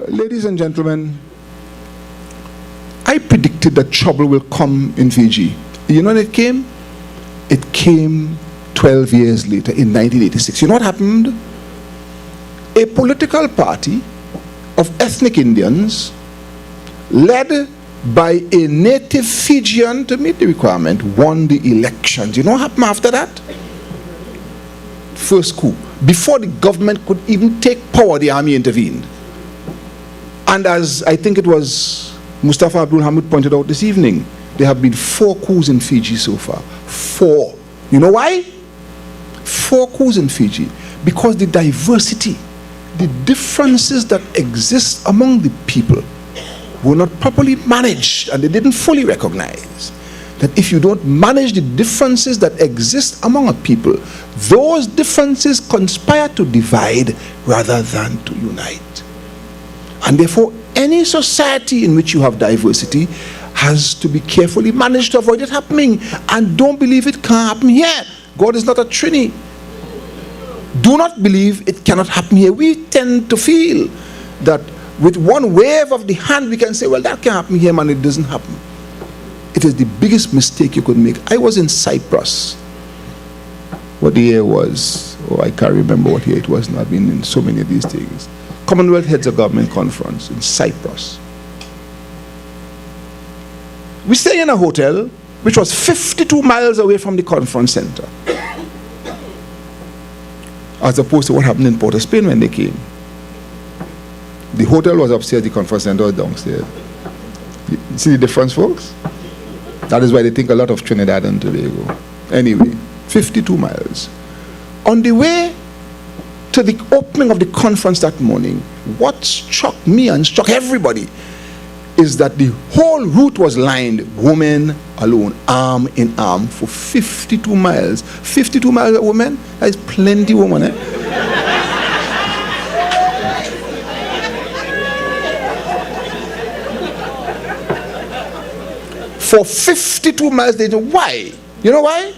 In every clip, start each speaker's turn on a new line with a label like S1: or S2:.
S1: Ladies and gentlemen, I predicted that trouble will come in Fiji. You know when it came? It came 12 years later in 1986. You know what happened? A political party of ethnic Indians led by a native Fijian to meet the requirement won the elections. You know what happened after that? First coup. Before the government could even take power, the army intervened. And as I think it was Mustafa Abdul Hamid pointed out this evening, there have been 4 coups in Fiji so far. 4. You know why? 4 coups in Fiji. Because the diversity, the differences that exist among the people were not properly managed, and they didn't fully recognize that if you don't manage the differences that exist among a people, those differences conspire to divide rather than to unite. And therefore, any society in which you have diversity has to be carefully managed to avoid it happening. And don't believe it can't happen here. God is not a Trinity. Do not believe it cannot happen here. We tend to feel that with one wave of the hand we can say, well, that can happen here, man. It doesn't happen. It is the biggest mistake you could make. I was in Cyprus. What the year was, I can't remember what year it was. I've been in so many of these things. Commonwealth Heads of Government Conference in Cyprus. We stayed in a hotel which was 52 miles away from the conference center, as opposed to what happened in Port of Spain when they came. The hotel was upstairs, the conference center was downstairs. You see the difference, folks? That is why they think a lot of Trinidad and Tobago. Anyway, 52 miles. On the way to the opening of the conference that morning, what struck me and struck everybody is that the whole route was lined, women alone, arm in arm, for 52 miles. 52 miles of women? That is plenty women, eh? For 52 miles, they know why. You know why?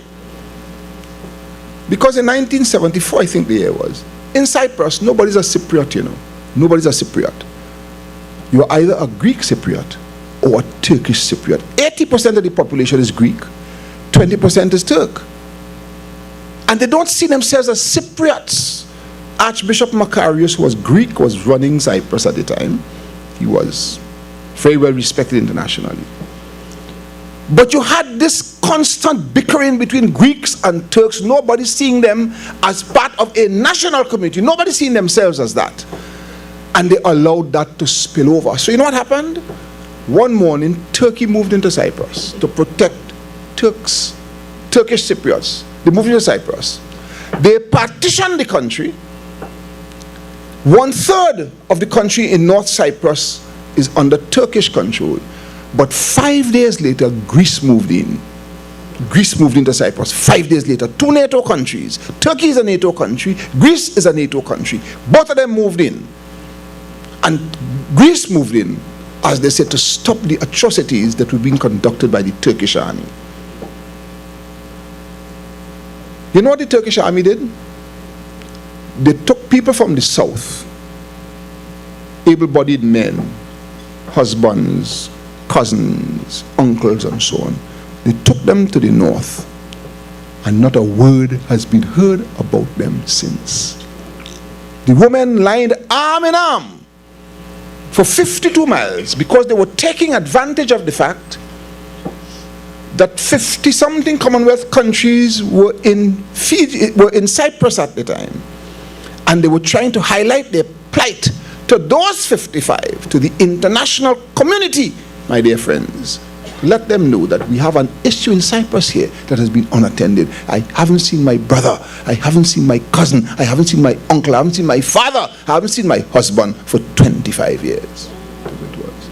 S1: Because in 1974, I think the year was, in Cyprus, nobody's a Cypriot, you know. Nobody's a Cypriot. You're either a Greek Cypriot or a Turkish Cypriot. 80% of the population is Greek, 20% is Turk. And they don't see themselves as Cypriots. Archbishop Macarius, who was Greek, was running Cyprus at the time. He was very well respected internationally. But you had this constant bickering between Greeks and Turks, nobody seeing them as part of a national community, nobody seeing themselves as that. And they allowed that to spill over. So you know what happened? One morning, Turkey moved into Cyprus to protect Turkish Cypriots. They moved into Cyprus. They partitioned the country. 1/3 of the country in North Cyprus is under Turkish control. But 5 days later, Greece moved in. Greece moved into Cyprus 5 days later. 2 NATO countries. Turkey is a NATO country. Greece is a NATO country. Both of them moved in. And Greece moved in, as they said, to stop the atrocities that were being conducted by the Turkish army. You know what the Turkish army did? They took people from the south, able-bodied men, husbands, cousins, uncles, and so on. They took them to the north, and not a word has been heard about them since. The women lined arm in arm for 52 miles because they were taking advantage of the fact that 50-something Commonwealth countries were in Cyprus at the time, and they were trying to highlight their plight to those 55, to the international community. My dear friends, let them know that we have an issue in Cyprus here that has been unattended. I haven't seen my brother, I haven't seen my cousin, I haven't seen my uncle, I haven't seen my father, I haven't seen my husband for 25 years. It was.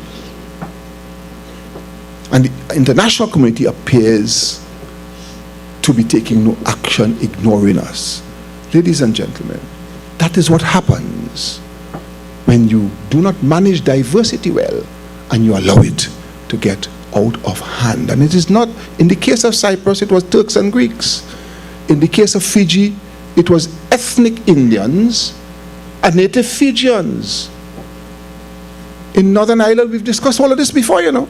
S1: And the international community appears to be taking no action, ignoring us. Ladies and gentlemen, that is what happens when you do not manage diversity well and you allow it to get out of hand. And it is not, in the case of Cyprus, it was Turks and Greeks. In the case of Fiji, it was ethnic Indians and native Fijians. In Northern Ireland, we've discussed all of this before, you know.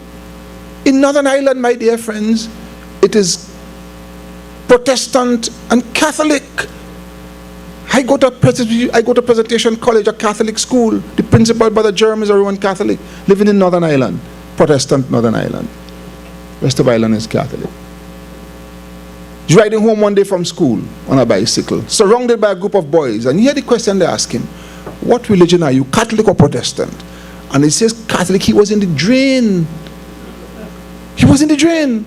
S1: In Northern Ireland, my dear friends, it is Protestant and Catholic. I go to Presentation College, a Catholic school. The principal, Brother Jerome, is a Roman Catholic, living in Northern Ireland, Protestant Northern Ireland. Rest of Ireland is Catholic. He's riding home one day from school on a bicycle, surrounded by a group of boys, and you hear the question they ask him, what religion are you, Catholic or Protestant? And he says Catholic. He was in the drain. He was in the drain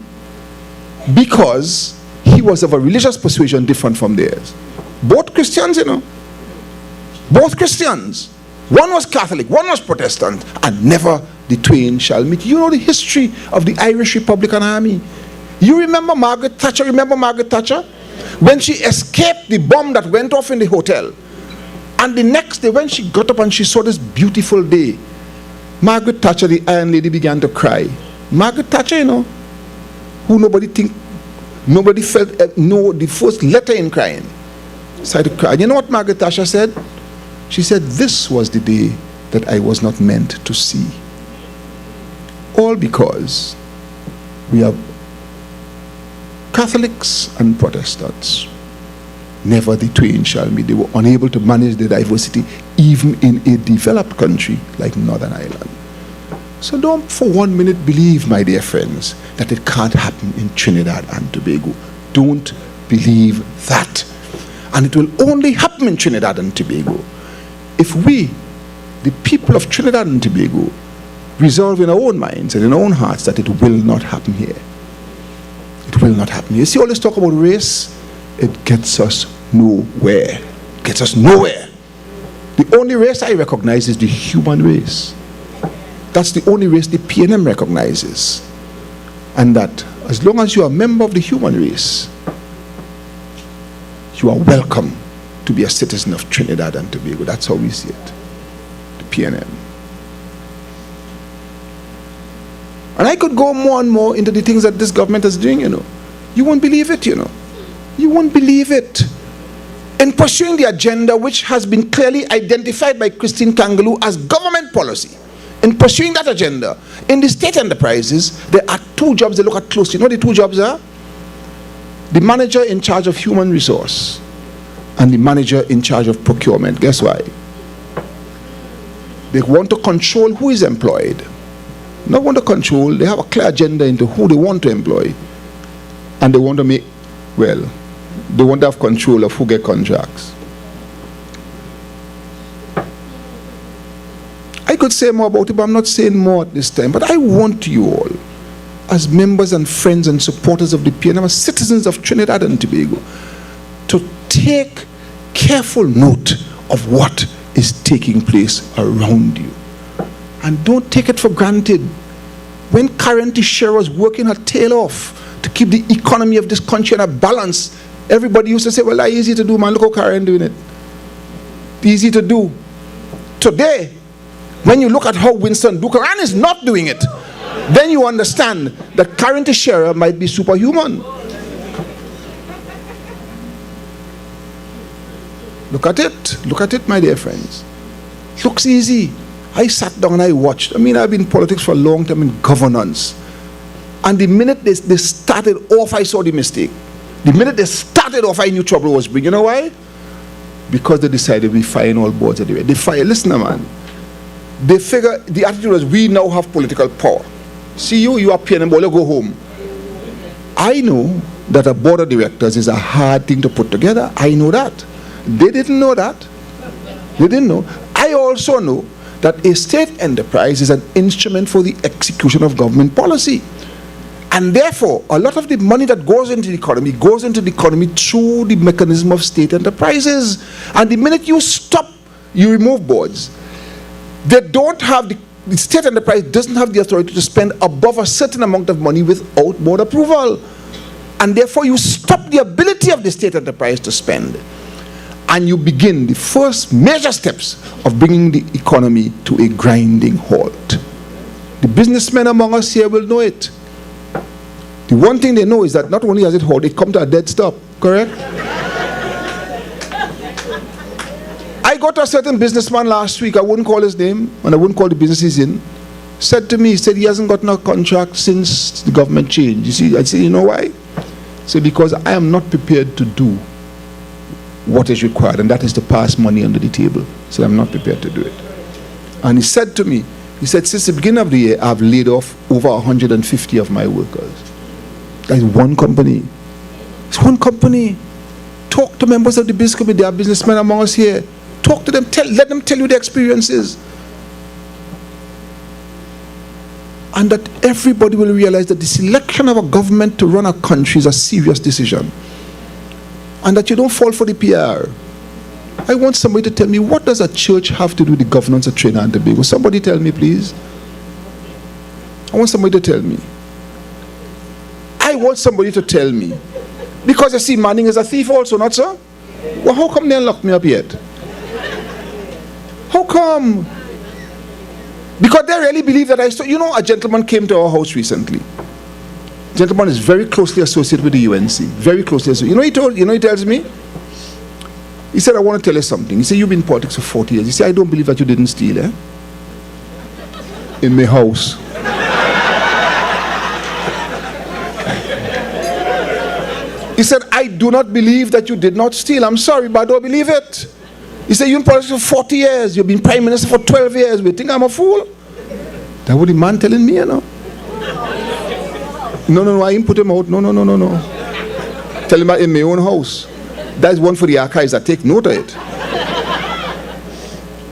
S1: because he was of a religious persuasion different from theirs. Both Christians, you know. Both Christians. One was Catholic, one was Protestant, and never the twain shall meet. You know the history of the Irish Republican Army. You remember Margaret Thatcher? Remember Margaret Thatcher? When she escaped the bomb that went off in the hotel. And the next day when she got up and she saw this beautiful day, Margaret Thatcher, the Iron Lady, began to cry. Margaret Thatcher, you know, who nobody felt, know the first letter in crying. Started to cry. And you know what Margaret Thatcher said? She said, this was the day that I was not meant to see. All because we have Catholics and Protestants. Never the twain shall meet. They were unable to manage the diversity even in a developed country like Northern Ireland. So don't for 1 minute believe, my dear friends, that it can't happen in Trinidad and Tobago. Don't believe that. And it will only happen in Trinidad and Tobago if we, the people of Trinidad and Tobago, resolve in our own minds and in our own hearts that it will not happen here. It will not happen here. You see all this talk about race? It gets us nowhere. It gets us nowhere. The only race I recognize is the human race. That's the only race the PNM recognizes. And that as long as you are a member of the human race, you are welcome to be a citizen of Trinidad and Tobago. That's how we see it. The PNM. And I could go more and more into the things that this government is doing, you know. You won't believe it, you know. You won't believe it. In pursuing the agenda which has been clearly identified by Christine Kangaloo as government policy, in pursuing that agenda, in the state enterprises, there are two jobs they look at closely. You know what the two jobs are? The manager in charge of human resource and the manager in charge of procurement. Guess why? They want to control who is employed. Not want to control, they have a clear agenda into who they want to employ. And they want to make, well, they want to have control of who get contracts. I could say more about it, but I'm not saying more at this time. But I want you all, as members and friends and supporters of the PNM, as citizens of Trinidad and Tobago, to take careful note of what is taking place around you. And don't take it for granted. When Karen Teixeira was working her tail off to keep the economy of this country in a balance, everybody used to say, well, that's easy to do, man. Look how Karen doing it. Easy to do. Today, when you look at how Winston Buchanan is not doing it, then you understand that Karen Teixeira might be superhuman. Look at it, my dear friends. It looks easy. I sat down and I watched. I mean, I've been in politics for a long time in governance. And the minute they started off, I saw the mistake. The minute they started off, I knew trouble was big. You know why? Because they decided we fire all boards anyway. They fire, listen, man. They figure, the attitude was, we now have political power. See you are PNM, but go home. I know that a board of directors is a hard thing to put together. I know that. They didn't know that. They didn't know. I also know that a state enterprise is an instrument for the execution of government policy. And therefore, a lot of the money that goes into the economy through the mechanism of state enterprises. And the minute you stop, you remove boards. They don't have, the state enterprise doesn't have the authority to spend above a certain amount of money without board approval. And therefore, you stop the ability of the state enterprise to spend. And you begin the first major steps of bringing the economy to a grinding halt. The businessmen among us here will know it. The one thing they know is that not only has it halt, it come to a dead stop, correct? I got to a certain businessman last week, I wouldn't call his name, and I wouldn't call the business he's in, said to me, he said he hasn't gotten a contract since the government changed. You see, I said, you know why? He said, because I am not prepared to do what is required, and that is to pass money under the table. So I'm not prepared to do it. And he said to me, he said, since the beginning of the year, I've laid off over 150 of my workers. That is one company. It's one company. Talk to members of the business committee. There are businessmen among us here. Talk to them. Let them tell you their experiences. And that everybody will realize that the selection of a government to run a country is a serious decision. And that you don't fall for the PR. I want somebody to tell me, what does a church have to do with the governance of Trinidad and Tobago? Somebody tell me, please. I want somebody to tell me. I want somebody to tell me. Because you see, Manning is a thief also, not so? Well, how come they locked me up yet? How come? Because they really believe that I stole. You know, a gentleman came to our house recently. Gentleman is very closely associated with the UNC. Very closely associated. He tells me? He said, I want to tell you something. He said, you've been in politics for 40 years. He said, I don't believe that you didn't steal, in my house. He said, I do not believe that you did not steal. I'm sorry, but I don't believe it. He said, you're in politics for 40 years. You've been prime minister for 12 years. We think I'm a fool? That's what the man telling me, No, I didn't put him out. No. Tell him in my own house. That's one for the archives. I take note of it.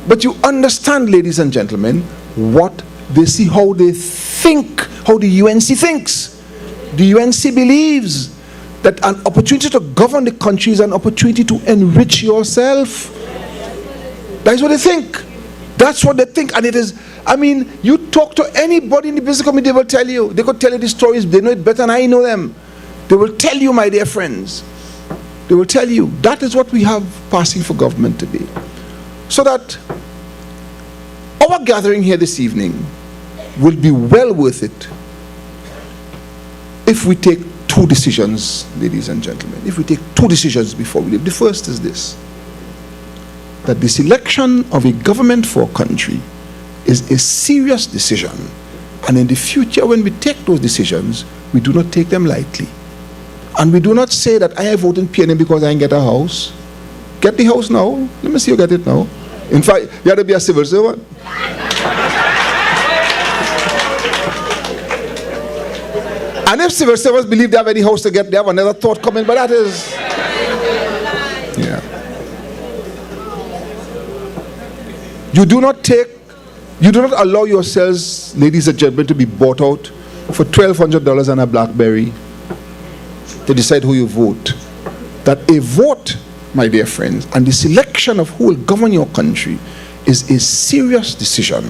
S1: But you understand, ladies and gentlemen, what they see, how they think, how the UNC thinks. The UNC believes that an opportunity to govern the country is an opportunity to enrich yourself. That's what they think. That's what they think. And it is, you talk to anybody in the business community, they will tell you. They could tell you the stories. They know it better than I know them. They will tell you, my dear friends. They will tell you. That is what we have passing for government today. So that our gathering here this evening will be well worth it if we take two decisions, ladies and gentlemen. If we take two decisions before we leave. The first is this: that the selection of a government for a country is a serious decision. And in the future, when we take those decisions, we do not take them lightly. And we do not say that I have voted PNM because I didn't get a house. Get the house now. Let me see you get it now. In fact, you have to be a civil servant. And if civil servants believe they have any house to get, they have another thought coming, but that is... Yeah. You do not allow yourselves, ladies and gentlemen, to be bought out for $1,200 and a BlackBerry to decide who you vote. That a vote, my dear friends, and the selection of who will govern your country is a serious decision,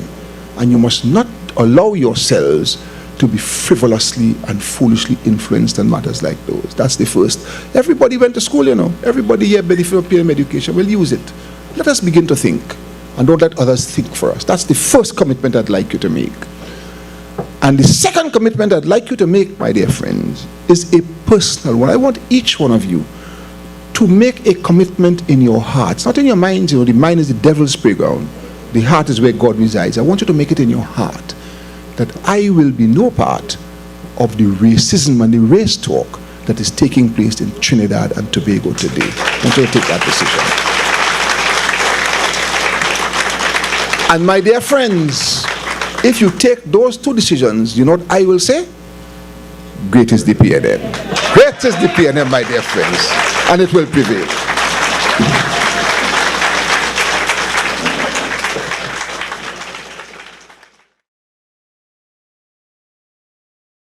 S1: and you must not allow yourselves to be frivolously and foolishly influenced in matters like those. That's the first. Everybody went to school, Everybody here benefit from PNM education. We'll use it. Let us begin to think, and don't let others think for us. That's the first commitment I'd like you to make. And the second commitment I'd like you to make, my dear friends, is a personal one. I want each one of you to make a commitment in your hearts, not in your minds. The mind is the devil's playground. The heart is where God resides. I want you to make it in your heart that I will be no part of the racism and the race talk that is taking place in Trinidad and Tobago today. I want you to take that decision. And my dear friends, if you take those two decisions, you know what I will say? Great is the PNM. Great is the PNM, my dear friends. And it will prevail.